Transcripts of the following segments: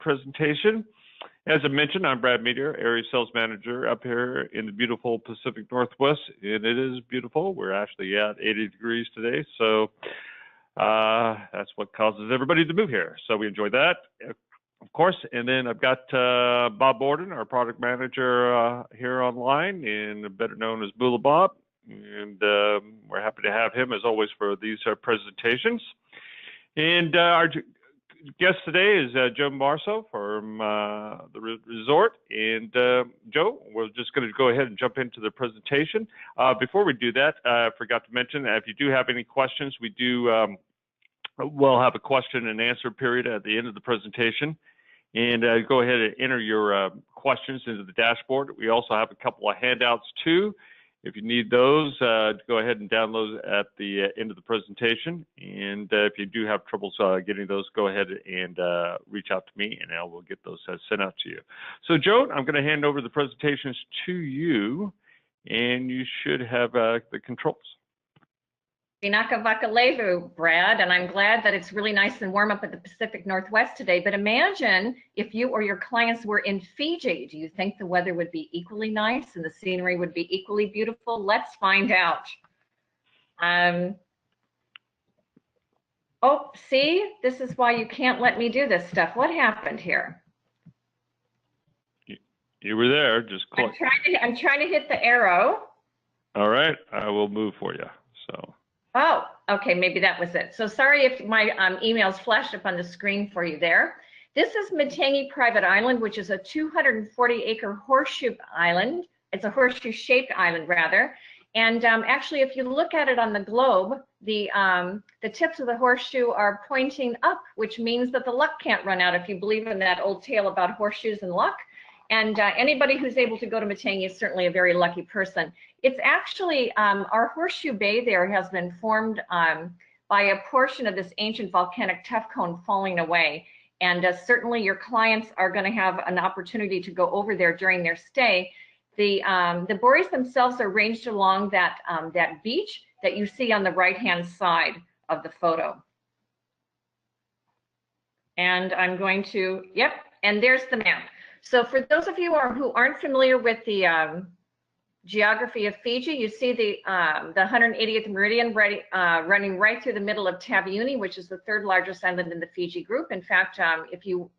presentation. As I mentioned, I'm Brad Meteor, Area Sales Manager up here in the beautiful Pacific Northwest, and it is beautiful. We're actually at 80 degrees today, so that's what causes everybody to move here. So we enjoy that, of course. And then I've got Bob Borden, our product manager here online, and better known as Bula Bob. And we're happy to have him, as always, for these presentations. And our guest today is Joe Marceau from the resort. And Joe, we're just going to go ahead and jump into the presentation. Before we do that, I forgot to mention, if you do have any questions, we do we'll have a question and answer period at the end of the presentation. And go ahead and enter your questions into the dashboard. We also have a couple of handouts too. If you need those, go ahead and download at the end of the presentation. And if you do have troubles getting those, go ahead and reach out to me, and I will get those sent out to you. So, Joe, I'm going to hand over the presentations to you, and you should have the controls. Vinaka Vakalevu, Brad, and I'm glad that it's really nice and warm up at the Pacific Northwest today, but imagine if you or your clients were in Fiji. Do you think the weather would be equally nice and the scenery would be equally beautiful? Let's find out. Oh, see, this is why you can't let me do this stuff. What happened here? You were there, just click. I'm trying to hit the arrow. All right, I will move for you, so. Oh, okay, maybe that was it. So sorry if my emails flashed up on the screen for you there. This is Matangi Private Island, which is a 240-acre horseshoe island. It's a horseshoe-shaped island, rather. And actually, if you look at it on the globe, the tips of the horseshoe are pointing up, which means that the luck can't run out, if you believe in that old tale about horseshoes and luck. And anybody who's able to go to Matangi is certainly a very lucky person. It's actually, our horseshoe bay there has been formed by a portion of this ancient volcanic tuff cone falling away. And certainly your clients are going to have an opportunity to go over there during their stay. The buoys themselves are ranged along that, that beach that you see on the right-hand side of the photo. And I'm going to, yep, and there's the map. So for those of you who aren't familiar with the geography of Fiji, you see the 180th meridian running right through the middle of Taveuni, which is the third largest island in the Fiji group. In fact, if you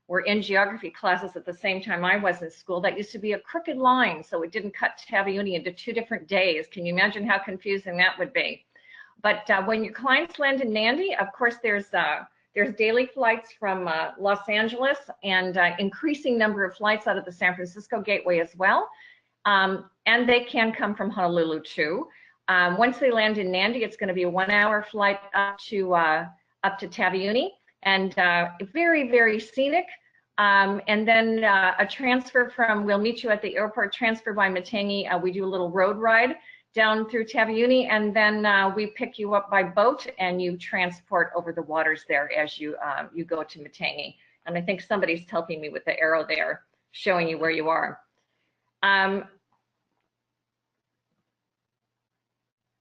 were in geography classes at the same time I was in school, that used to be a crooked line, so it didn't cut Taveuni into 2 different days. Can you imagine how confusing that would be? But when your clients land in Nandi, of course, there's daily flights from Los Angeles and increasing number of flights out of the San Francisco Gateway as well. And they can come from Honolulu too. Once they land in Nandi, it's going to be a 1-hour flight up to Taveuni, and very, very scenic. And then a transfer we'll meet you at the airport, transfer by Matangi. We do a little road ride down through Taveuni, and then we pick you up by boat and you transport over the waters there as you go to Matangi. And I think somebody's helping me with the arrow there, showing you where you are.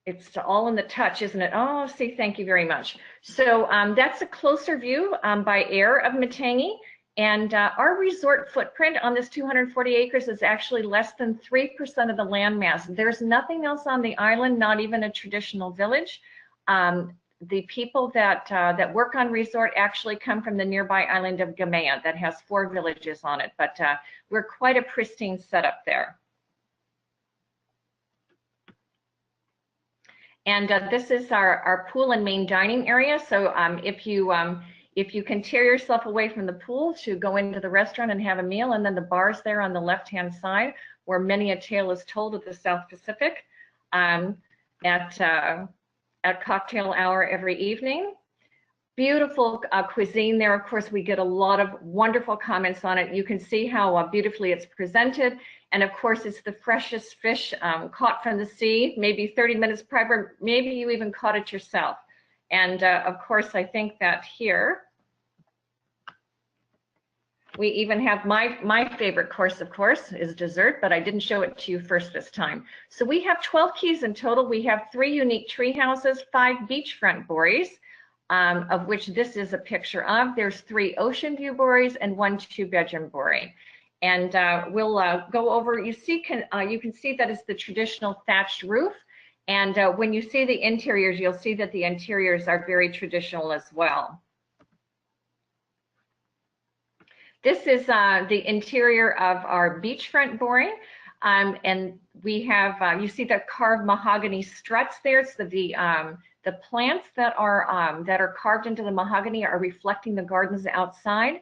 It's all in the touch, isn't it? Oh, see, thank you very much. So that's a closer view by air of Matangi. And our resort footprint on this 240 acres is actually less than 3% of the landmass. There's nothing else on the island, not even a traditional village. The people that work on resort actually come from the nearby island of Gamea that has 4 villages on it, but we're quite a pristine setup there. And this is our pool and main dining area. So if you can tear yourself away from the pool to go into the restaurant and have a meal, and then the bar's there on the left-hand side, where many a tale is told of the South Pacific at cocktail hour every evening. Beautiful cuisine there. Of course, we get a lot of wonderful comments on it. You can see how beautifully it's presented. And of course, it's the freshest fish caught from the sea, maybe 30 minutes prior, maybe you even caught it yourself. And of course, I think that here, we even have my favorite course, of course, is dessert, but I didn't show it to you first this time. So we have 12 keys in total. We have 3 unique tree houses, 5 beachfront buoys. of which this is a picture of. There's 3 ocean view buoys and 1 2-bedroom buoy. And we'll go over, you can see that it's the traditional thatched roof. And when you see the interiors, you'll see that the interiors are very traditional as well. This is the interior of our beachfront buoy. And we have, you see the carved mahogany struts there. It's the plants that are carved into the mahogany are reflecting the gardens outside.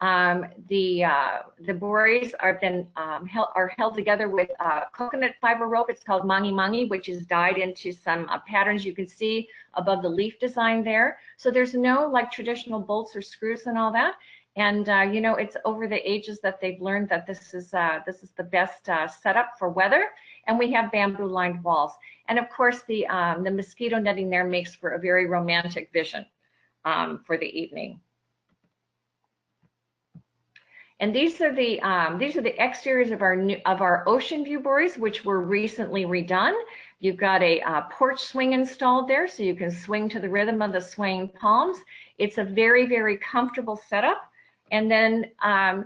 The buoys are held together with coconut fiber rope. It's called mangi mangi, which is dyed into some patterns you can see above the leaf design there. So there's no like traditional bolts or screws and all that. And you know, it's over the ages that they've learned that this is the best setup for weather. And we have bamboo lined walls. And of course, the mosquito netting there makes for a very romantic vision for the evening. And these are the exteriors of our ocean view buoys, which were recently redone. You've got a porch swing installed there, so you can swing to the rhythm of the swaying palms. It's a very, very comfortable setup. And then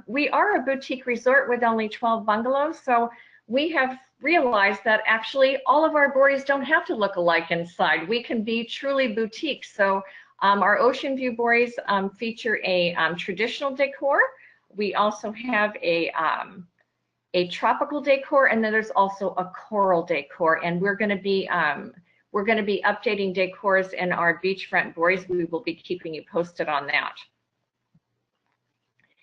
we are a boutique resort with only 12 bungalows, so we have realized that actually all of our buoys don't have to look alike inside. We can be truly boutique. So our ocean view buoys feature a traditional decor. We also have a tropical decor, and then there's also a coral decor. And we're going to be updating decors in our beachfront buoys. We will be keeping you posted on that.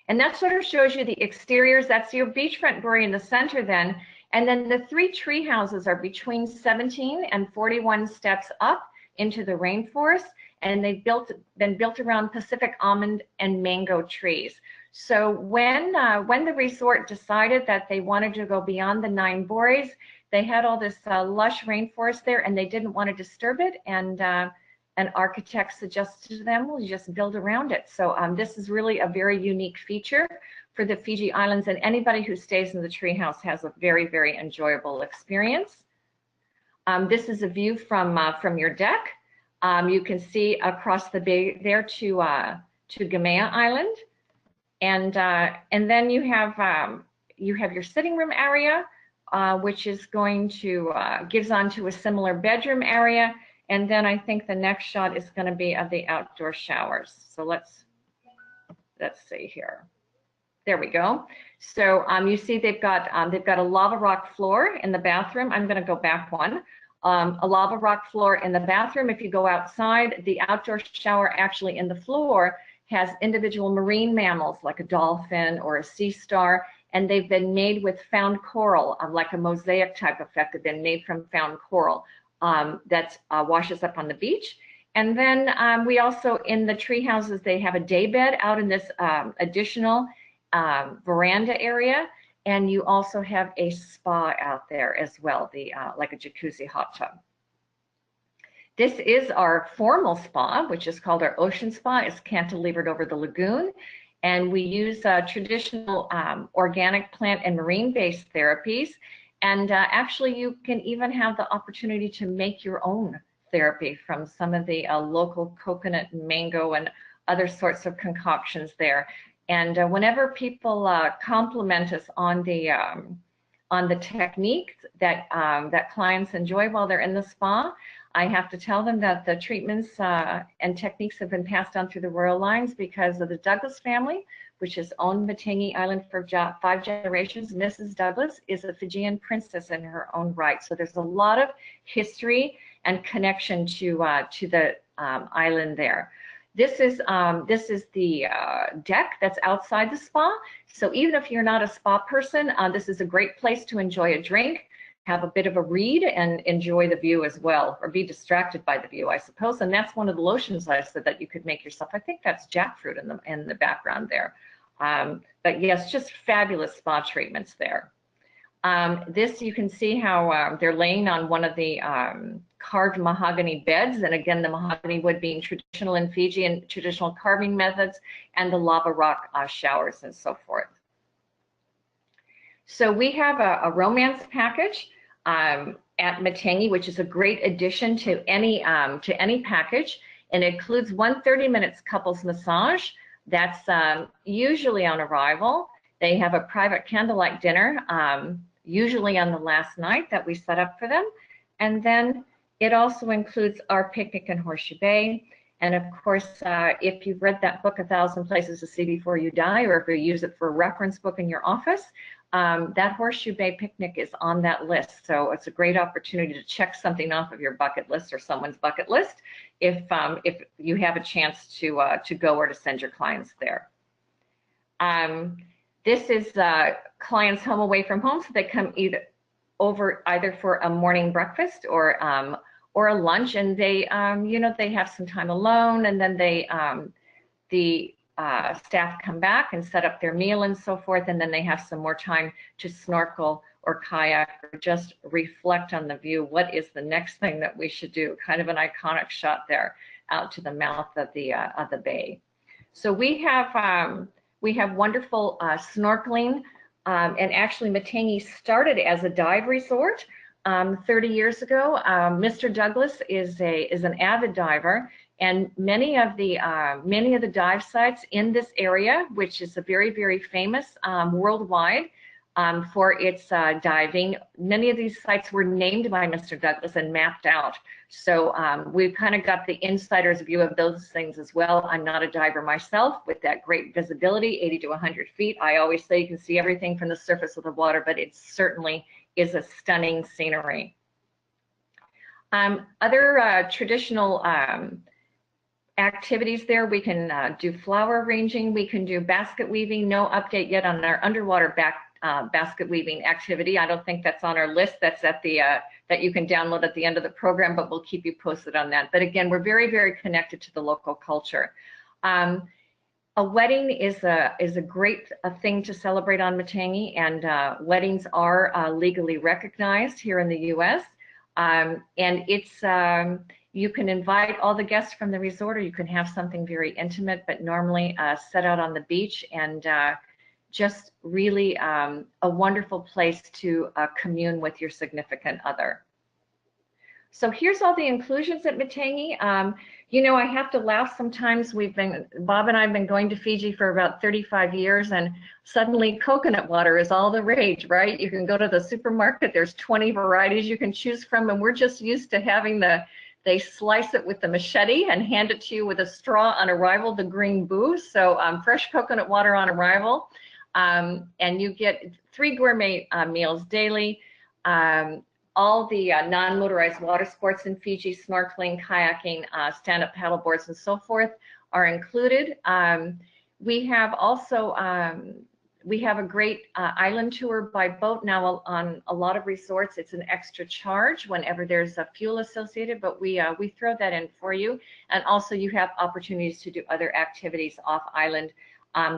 And that sort of shows you the exteriors. That's your beachfront buoy in the center then. And then the 3 tree houses are between 17 and 41 steps up into the rainforest. And they've been built around Pacific almond and mango trees. So when the resort decided that they wanted to go beyond the 9 buoys, they had all this lush rainforest there, and they didn't want to disturb it. And an architect suggested to them, well, you just build around it. So this is really a very unique feature for the Fiji Islands, and anybody who stays in the treehouse has a very, very enjoyable experience. This is a view from your deck. You can see across the bay there to Gamea Island, and then you have your sitting room area, which is going to gives onto a similar bedroom area. And then I think the next shot is going to be of the outdoor showers. So let's see here. There we go. So you see they've got a lava rock floor in the bathroom. I'm going to go back one. A lava rock floor in the bathroom. If you go outside, the outdoor shower actually in the floor has individual marine mammals like a dolphin or a sea star, and they've been made with found coral, like a mosaic type effect. They've been made from found coral. That washes up on the beach. And then we also, in the tree houses, they have a day bed out in this additional veranda area. And you also have a spa out there as well, like a jacuzzi hot tub. This is our formal spa, which is called our ocean spa. It's cantilevered over the lagoon. And we use traditional organic plant and marine-based therapies. And actually, you can even have the opportunity to make your own therapy from some of the local coconut, mango, and other sorts of concoctions there. And whenever people compliment us on the technique that clients enjoy while they're in the spa, I have to tell them that the treatments and techniques have been passed on through the royal lines because of the Douglas family, which has owned Matangi Island for 5 generations. Mrs. Douglas is a Fijian princess in her own right. So there's a lot of history and connection to the island there. This is the deck that's outside the spa. So even if you're not a spa person, this is a great place to enjoy a drink, have a bit of a read, and enjoy the view as well, or be distracted by the view, I suppose. And that's one of the lotions I said that you could make yourself. I think that's jackfruit in the background there. But yes, just fabulous spa treatments there. This, you can see how they're laying on one of the carved mahogany beds. And again, the mahogany wood being traditional in Fiji and traditional carving methods, and the lava rock showers and so forth. So we have a romance package at Matangi, which is a great addition to any package. and it includes 1 30-minute couples massage. That's usually on arrival. They have a private candlelight dinner, usually on the last night that we set up for them. And then it also includes our picnic in Horseshoe Bay. And of course, if you've read that book, 1,000 Places to See Before You Die, or if you use it for a reference book in your office, that Horseshoe Bay picnic is on that list. So it's a great opportunity to check something off of your bucket list or someone's bucket list if you have a chance to go or to send your clients there. This is clients home away from home, so they come either for a morning breakfast or a lunch, and they they have some time alone, and then the staff come back and set up their meal and so forth, and then they have some more time to snorkel or kayak or just reflect on the view. What is the next thing that we should do? Kind of an iconic shot there out to the mouth of the bay. So we have wonderful snorkeling, and actually Matangi started as a dive resort 30 years ago. Mr. Douglas is an avid diver, and many of the dive sites in this area, which is a very, very famous worldwide for its diving, many of these sites were named by Mr. Douglas and mapped out. So we've kind of got the insider's view of those things as well. I'm not a diver myself with that great visibility, 80 to 100 feet. I always say you can see everything from the surface of the water, but it certainly is a stunning scenery. Other traditional activities there, we can do flower arranging, we can do basket weaving. No update yet on our underwater basket weaving activity. I don't think that's on our list. That's at the that you can download at the end of the program, but we'll keep you posted on that. But again, we're very, very connected to the local culture. A wedding is a great thing to celebrate on Matangi, and weddings are legally recognized here in the U.S. And it's you can invite all the guests from the resort, or you can have something very intimate, but normally set out on the beach, and just really a wonderful place to commune with your significant other. So here's all the inclusions at Matangi. You know, I have to laugh sometimes. Bob and I have been going to Fiji for about 35 years, and suddenly coconut water is all the rage, right? You can go to the supermarket, there's 20 varieties you can choose from, and we're just used to having they slice it with the machete and hand it to you with a straw on arrival, the green booze. So fresh coconut water on arrival. And you get 3 gourmet meals daily. All the non-motorized water sports in Fiji, snorkeling, kayaking, stand-up paddle boards, and so forth are included. We have also we have a great island tour by boat now on a lot of resorts. It's an extra charge whenever there's a fuel associated, but we throw that in for you. And also you have opportunities to do other activities off island,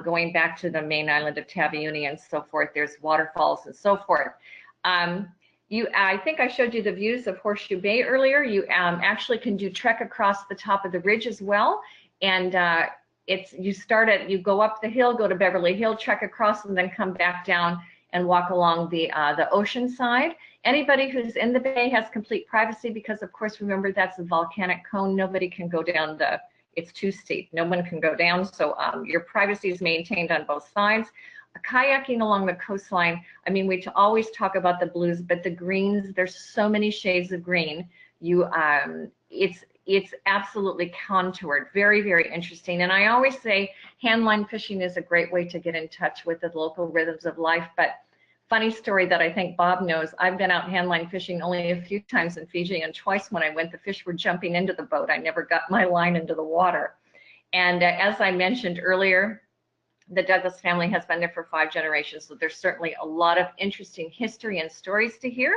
going back to the main island of Taveuni and so forth. There's waterfalls and so forth. I think I showed you the views of Horseshoe Bay earlier. You actually can do trek across the top of the ridge as well. And you go up the hill, go to Beverly Hill, trek across, and then come back down and walk along the ocean side. Anybody who's in the bay has complete privacy because, of course, remember that's a volcanic cone. Nobody can go down it's too steep. No one can go down. So your privacy is maintained on both sides. Kayaking along the coastline, I mean, we always talk about the blues, but the greens, there's so many shades of green. It's absolutely contoured, very, very interesting. And I always say handline fishing is a great way to get in touch with the local rhythms of life. But funny story that I think Bob knows, I've been out handline fishing only a few times in Fiji, and twice when I went, the fish were jumping into the boat. I never got my line into the water. And as I mentioned earlier, the Douglas family has been there for 5 generations, so there's certainly a lot of interesting history and stories to hear.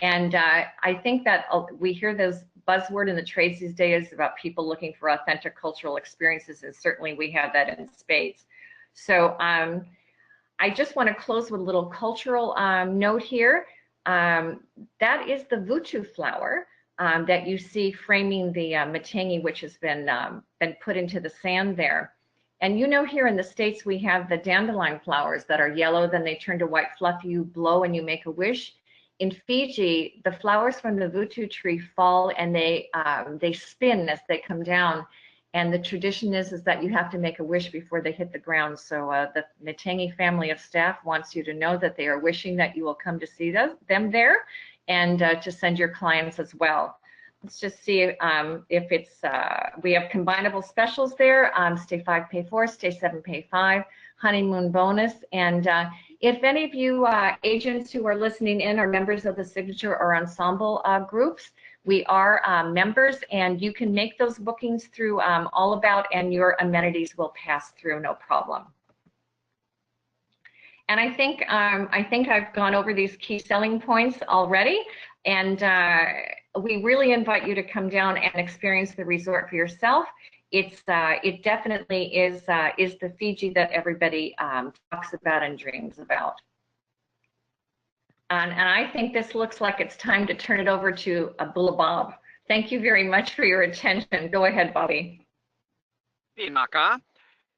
And I think that we hear those buzzword in the trades these days about people looking for authentic cultural experiences, and certainly we have that in spades. So I just want to close with a little cultural note here. That is the vutu flower that you see framing the Matangi, which has been put into the sand there. And you know, here in the States, we have the dandelion flowers that are yellow, then they turn to white fluff, you blow and you make a wish. in Fiji, the flowers from the vutu tree fall and they spin as they come down. And the tradition is that you have to make a wish before they hit the ground. So the Matangi family of staff wants you to know that they are wishing that you will come to see them there, and to send your clients as well. Let's just see if it's, we have combinable specials there, stay 5, pay 4, stay 7, pay 5, honeymoon bonus. And if any of you agents who are listening in are members of the Signature or Ensemble groups, we are members, and you can make those bookings through All About, and your amenities will pass through, no problem. And I think I've gone over these key selling points already, and we really invite you to come down and experience the resort for yourself. It definitely is the Fiji that everybody talks about and dreams about. And I think this looks like it's time to turn it over to Bob. Thank you very much for your attention. Go ahead, Bobby. Maka.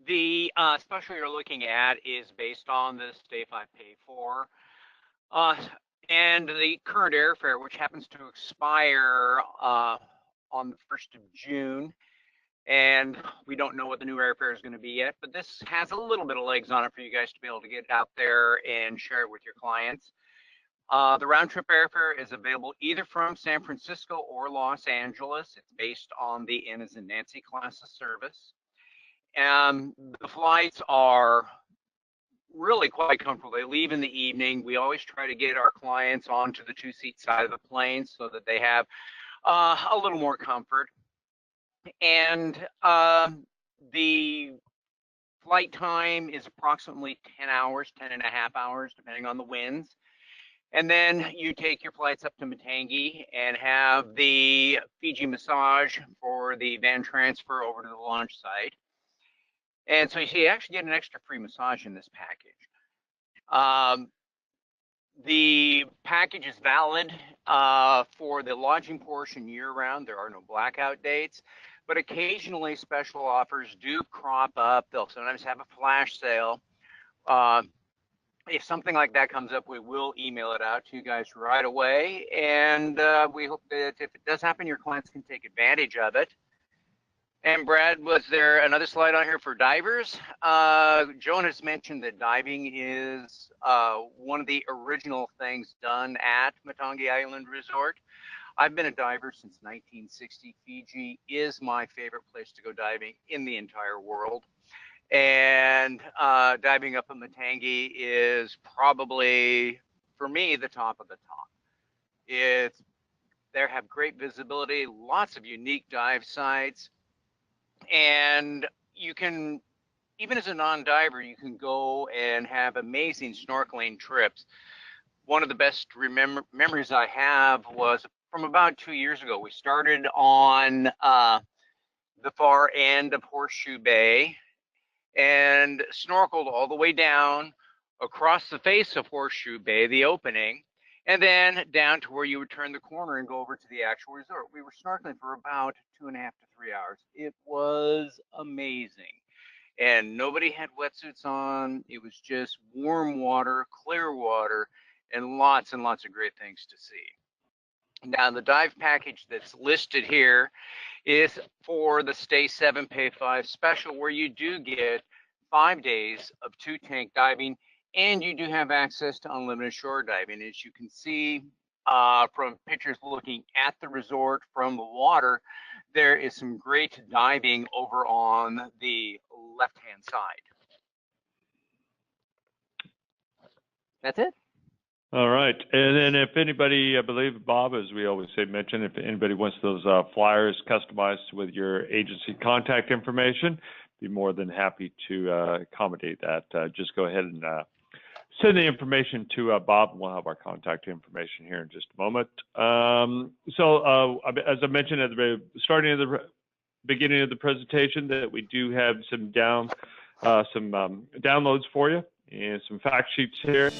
The special you're looking at is based on the Stay 5 Pay 4 and the current airfare, which happens to expire on the 1st of June. And we don't know what the new airfare is going to be yet, but this has a little bit of legs on it for you guys to be able to get out there and share it with your clients. The round trip airfare is available either from San Francisco or Los Angeles. It's based on the N as in Nancy class of service. And the flights are really quite comfortable. They leave in the evening. We always try to get our clients onto the 2-seat side of the plane so that they have a little more comfort. And the flight time is approximately 10 hours, 10 and a half hours, depending on the winds. And then you take your flights up to Matangi and have the Fiji massage for the van transfer over to the launch site. And so you actually get an extra free massage in this package. The package is valid for the lodging portion year-round. There are no blackout dates, but occasionally special offers do crop up. They'll sometimes have a flash sale. If something like that comes up, we will email it out to you guys right away. And we hope that if it does happen, your clients can take advantage of it. And Brad, was there another slide on here for divers? Joan has mentioned that diving is one of the original things done at Matangi Island Resort. I've been a diver since 1960. Fiji is my favorite place to go diving in the entire world. And diving up at Matangi is probably, for me, the top of the top. They have great visibility, lots of unique dive sites, and you can, even as a non-diver, you can go and have amazing snorkeling trips. One of the best memories I have was from about 2 years ago. We started on the far end of Horseshoe Bay and snorkeled all the way down across the face of Horseshoe Bay, the opening, and then down to where you would turn the corner and go over to the actual resort. We were snorkeling for about 2.5 to 3 hours. It was amazing. And nobody had wetsuits on. It was just warm water, clear water, and lots of great things to see. Now, the dive package that's listed here is for the Stay 7, Pay 5 special, where you do get 5 days of 2-tank diving, and you do have access to unlimited shore diving. As you can see from pictures looking at the resort from the water, there is some great diving over on the left-hand side. That's it. All right. And then if anybody, I believe, Bob, as we always say, mention, if anybody wants those flyers customized with your agency contact information, be more than happy to accommodate that. Just go ahead and send the information to Bob, and we'll have our contact information here in just a moment. So as I mentioned at the starting of the beginning of the presentation, that we do have some downloads for you and some fact sheets here.